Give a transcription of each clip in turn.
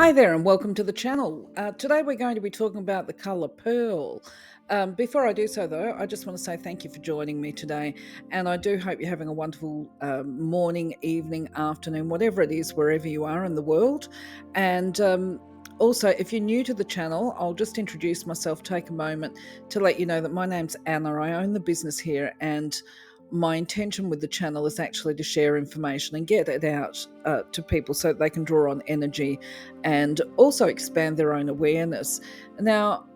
Hi there and welcome to the channel. Today we're going to be talking about the colour pearl. Before I do so though, I just want to say thank you for joining me today, and I do hope you're having a wonderful morning, evening, afternoon, whatever it is, wherever you are in the world. And also, if you're new to the channel, I'll just introduce myself, take a moment to let you know that my name's Anna. I own the business here, and my intention with the channel is actually to share information and get it out to people so that they can draw on energy and also expand their own awareness. Now,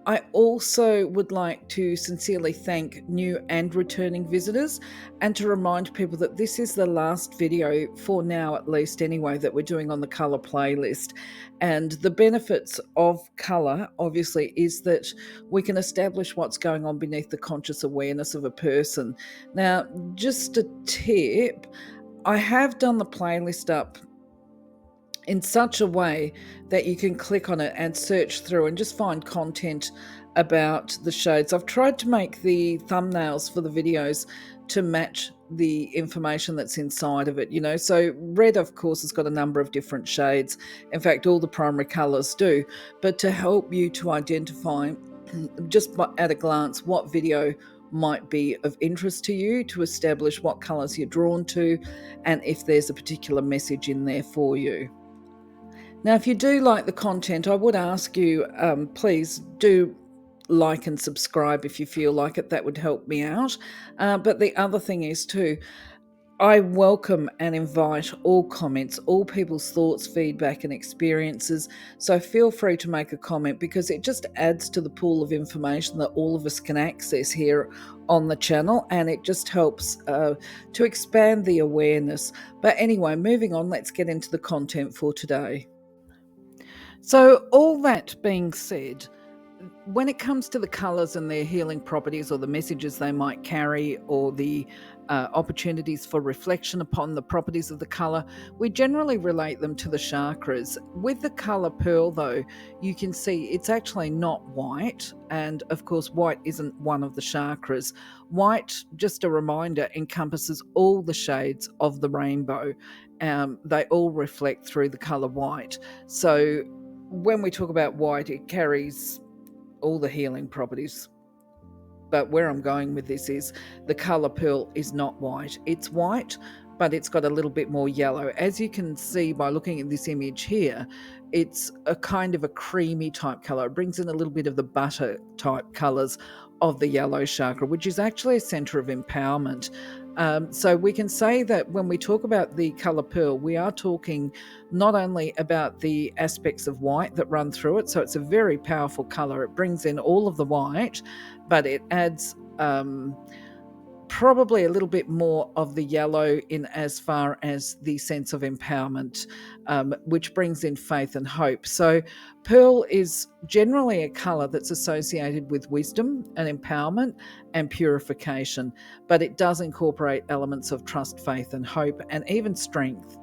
I also would like to sincerely thank new and returning visitors, and to remind people that this is the last video, for now at least anyway, that we're doing on the colour playlist. And the benefits of colour, obviously, is that we can establish what's going on beneath the conscious awareness of a person. Now, just a tip, I have done the playlist up in such a way that you can click on it and search through and just find content about the shades. I've tried to make the thumbnails for the videos to match the information that's inside of it, So red, of course, has got a number of different shades. In fact, all the primary colors do. But to help you to identify just at a glance what video might be of interest to you, to establish what colors you're drawn to, and if there's a particular message in there for you. Now, if you do like the content, I would ask you, please do like and subscribe if you feel like it. That would help me out. But the other thing is too, I welcome and invite all comments, all people's thoughts, feedback and experiences. So feel free to make a comment, because it just adds to the pool of information that all of us can access here on the channel, and it just helps to expand the awareness. But anyway, moving on, let's get into the content for today. So all that being said, when it comes to the colours and their healing properties, or the messages they might carry, or the opportunities for reflection upon the properties of the colour, we generally relate them to the chakras. With the colour pearl though, you can see it's actually not white, and of course white isn't one of the chakras. White, just a reminder, encompasses all the shades of the rainbow. They all reflect through the colour white. So when we talk about white, it carries all the healing properties. But where I'm going with this is the colour pearl is not white. It's white, but it's got a little bit more yellow. As you can see by looking at this image here, it's a kind of a creamy type colour. It brings in a little bit of the butter type colours of the yellow chakra, which is actually a centre of empowerment. So we can say that when we talk about the colour pearl, we are talking not only about the aspects of white that run through it, so it's a very powerful colour. It brings in all of the white, but it adds probably a little bit more of the yellow in as far as the sense of empowerment, which brings in faith and hope. So pearl is generally a colour that's associated with wisdom and empowerment and purification, but it does incorporate elements of trust, faith and hope, and even strength.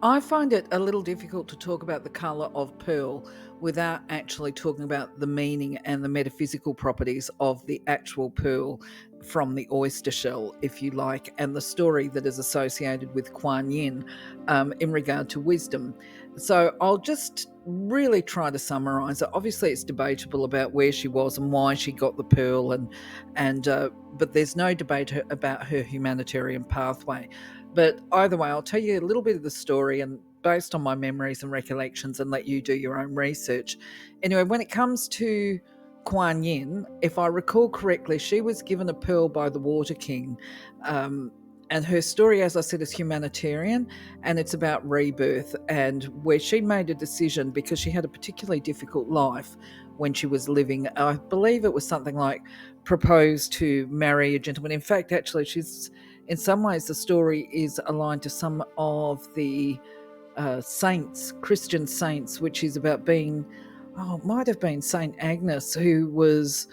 I find it a little difficult to talk about the colour of pearl without actually talking about the meaning and the metaphysical properties of the actual pearl from the oyster shell, if you like, and the story that is associated with Kuan Yin in regard to wisdom. So I'll just really try to summarise it. Obviously, it's debatable about where she was and why she got the pearl, but there's no debate about her humanitarian pathway. But either way, I'll tell you a little bit of the story, and based on my memories and recollections, and let you do your own research. Anyway, when it comes to Kuan Yin, if I recall correctly, she was given a pearl by the Water King. And her story, as I said, is humanitarian, and it's about rebirth, and where she made a decision because she had a particularly difficult life when she was living. I believe it was something like propose to marry a gentleman. In fact, actually, in some ways, the story is aligned to some of the saints, Christian saints, which is about it might have been Saint Agnes, who was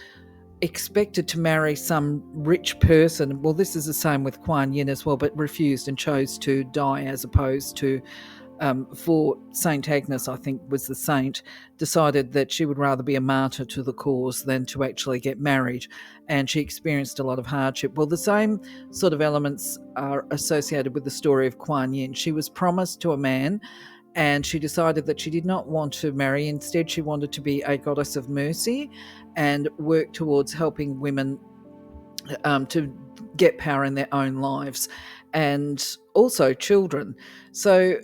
expected to marry some rich person. Well, this is the same with Kuan Yin as well, but refused and chose to die, as opposed to for Saint Agnes, I think was the saint, decided that she would rather be a martyr to the cause than to actually get married, and she experienced a lot of hardship. Well, the same sort of elements are associated with the story of Kuan Yin. She was promised to a man, and she decided that she did not want to marry. Instead, she wanted to be a goddess of mercy and work towards helping women to get power in their own lives, and also children. So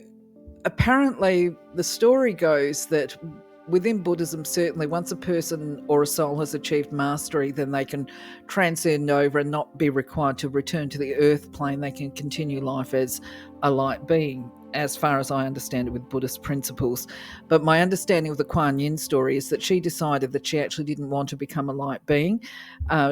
apparently, the story goes that within Buddhism, certainly, once a person or a soul has achieved mastery, then they can transcend over and not be required to return to the earth plane. They can continue life as a light being, as far as I understand it, with Buddhist principles. But my understanding of the Kuan Yin story is that she decided that she actually didn't want to become a light being.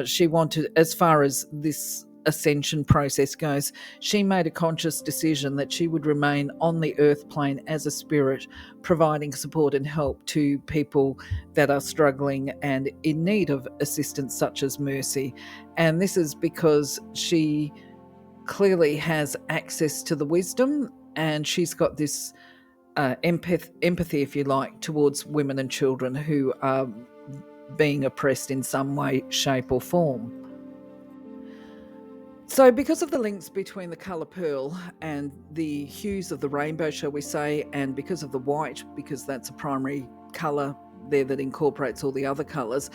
She wanted, as far as this ascension process goes, she made a conscious decision that she would remain on the earth plane as a spirit, providing support and help to people that are struggling and in need of assistance, such as mercy. And this is because she clearly has access to the wisdom, and she's got this empathy, if you like, towards women and children who are being oppressed in some way, shape, or form. So, because of the links between the colour pearl and the hues of the rainbow, shall we say, and because of the white, because that's a primary colour there that incorporates all the other colours,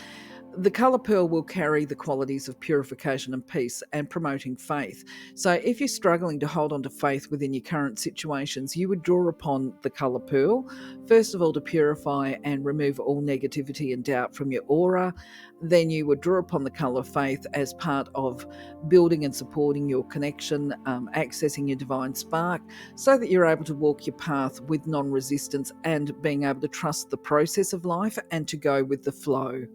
the colour pearl will carry the qualities of purification and peace and promoting faith. So if you're struggling to hold on to faith within your current situations, you would draw upon the colour pearl, first of all, to purify and remove all negativity and doubt from your aura. Then you would draw upon the colour faith as part of building and supporting your connection, accessing your divine spark, so that you're able to walk your path with non-resistance and being able to trust the process of life and to go with the flow.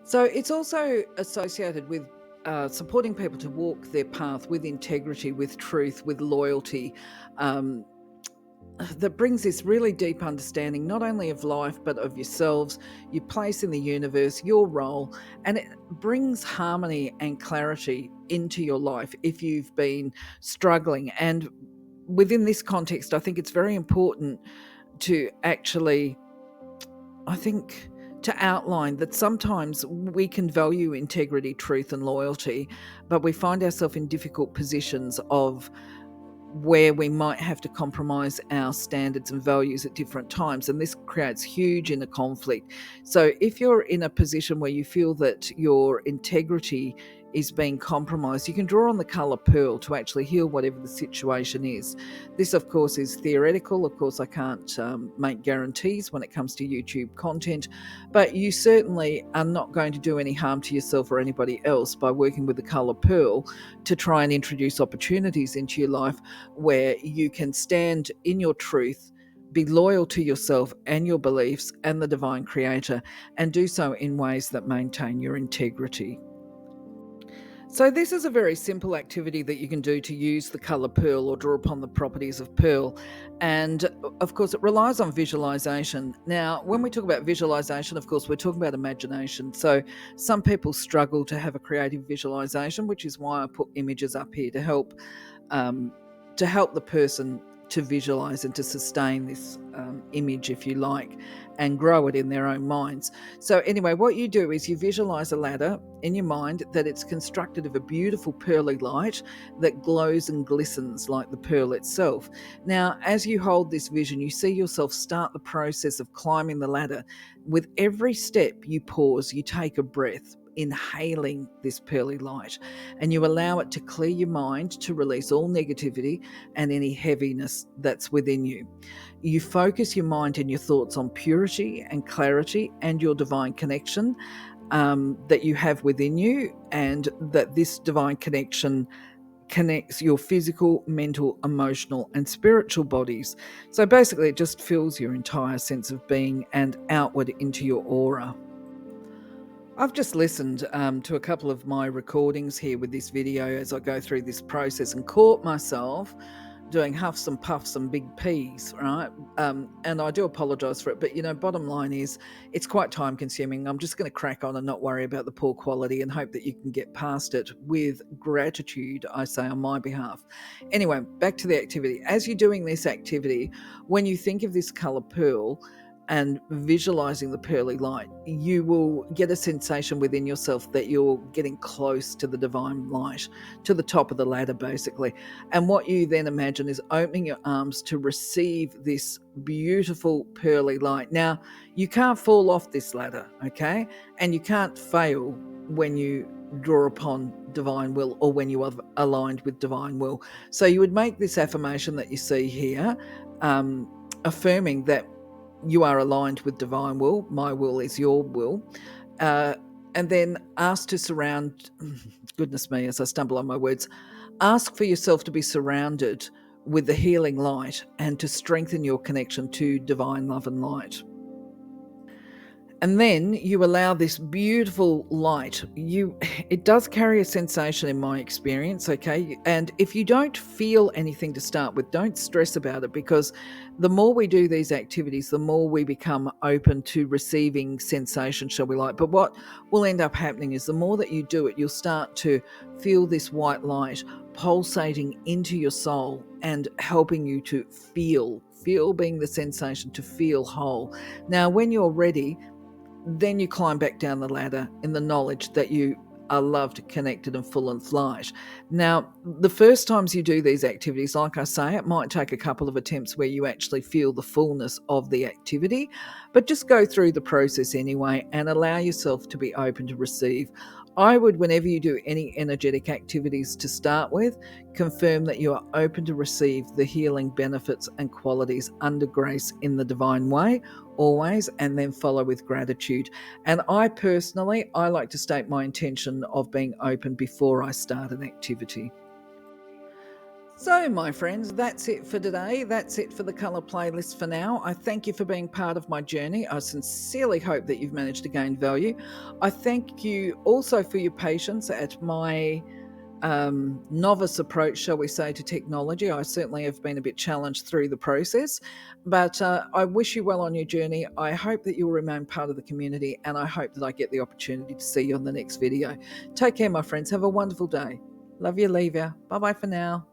So it's also associated with supporting people to walk their path with integrity, with truth, with loyalty. Um, that brings this really deep understanding, not only of life, but of yourselves, your place in the universe, your role, and it brings harmony and clarity into your life if you've been struggling. And within this context, I think it's very important to actually, I think, to outline that sometimes we can value integrity, truth, and loyalty, but we find ourselves in difficult positions of where we might have to compromise our standards and values at different times. And this creates huge inner conflict. So if you're in a position where you feel that your integrity is being compromised, you can draw on the colour pearl to actually heal whatever the situation is. This, of course, is theoretical. Of course, I can't make guarantees when it comes to YouTube content, but you certainly are not going to do any harm to yourself or anybody else by working with the colour pearl to try and introduce opportunities into your life where you can stand in your truth, be loyal to yourself and your beliefs and the divine creator, and do so in ways that maintain your integrity. So this is a very simple activity that you can do to use the colour pearl or draw upon the properties of pearl. And of course, it relies on visualization. Now, when we talk about visualization, of course, we're talking about imagination. So some people struggle to have a creative visualization, which is why I put images up here to help the person to visualize and to sustain this image, if you like, and grow it in their own minds. So anyway, what you do is you visualize a ladder in your mind that it's constructed of a beautiful pearly light that glows and glistens like the pearl itself. Now, as you hold this vision, you see yourself start the process of climbing the ladder. With every step you pause, you take a breath, inhaling this pearly light, and you allow it to clear your mind, to release all negativity and any heaviness that's within you. You focus your mind and your thoughts on purity and clarity and your divine connection that you have within you, and that this divine connection connects your physical, mental, emotional, and spiritual bodies. So basically, it just fills your entire sense of being and outward into your aura. I've just listened to a couple of my recordings here with this video as I go through this process, and caught myself doing huffs and puffs and big P's, right? And I do apologise for it, but bottom line is it's quite time consuming. I'm just going to crack on and not worry about the poor quality and hope that you can get past it with gratitude, I say, on my behalf. Anyway, back to the activity. As you're doing this activity, when you think of this colour pearl, and visualizing the pearly light, you will get a sensation within yourself that you're getting close to the divine light, to the top of the ladder, basically. And what you then imagine is opening your arms to receive this beautiful pearly light. Now, you can't fall off this ladder, okay? And you can't fail when you draw upon divine will or when you are aligned with divine will. So you would make this affirmation that you see here, affirming that you are aligned with divine will. My will is your will. And then ask to surround, goodness me, as I stumble on my words, ask for yourself to be surrounded with the healing light and to strengthen your connection to divine love and light. And then you allow this beautiful light. It does carry a sensation in my experience, okay? And if you don't feel anything to start with, don't stress about it, because the more we do these activities, the more we become open to receiving sensation, shall we like. But what will end up happening is the more that you do it, you'll start to feel this white light pulsating into your soul and helping you to feel being the sensation to feel whole. Now, when you're ready, then you climb back down the ladder in the knowledge that you are loved, connected, and full of light. Now, the first times you do these activities, like I say, it might take a couple of attempts where you actually feel the fullness of the activity, but just go through the process anyway and allow yourself to be open to receive. I would, whenever you do any energetic activities to start with, confirm that you are open to receive the healing benefits and qualities under grace in the divine way, always, and then follow with gratitude. And I personally, I like to state my intention of being open before I start an activity. So, my friends, that's it for today. That's it for the colour playlist for now. I thank you for being part of my journey. I sincerely hope that you've managed to gain value. I thank you also for your patience at my novice approach, shall we say, to technology. I certainly have been a bit challenged through the process, but I wish you well on your journey. I hope that you'll remain part of the community, and I hope that I get the opportunity to see you on the next video. Take care, my friends. Have a wonderful day. Love you, leave you. Bye-bye for now.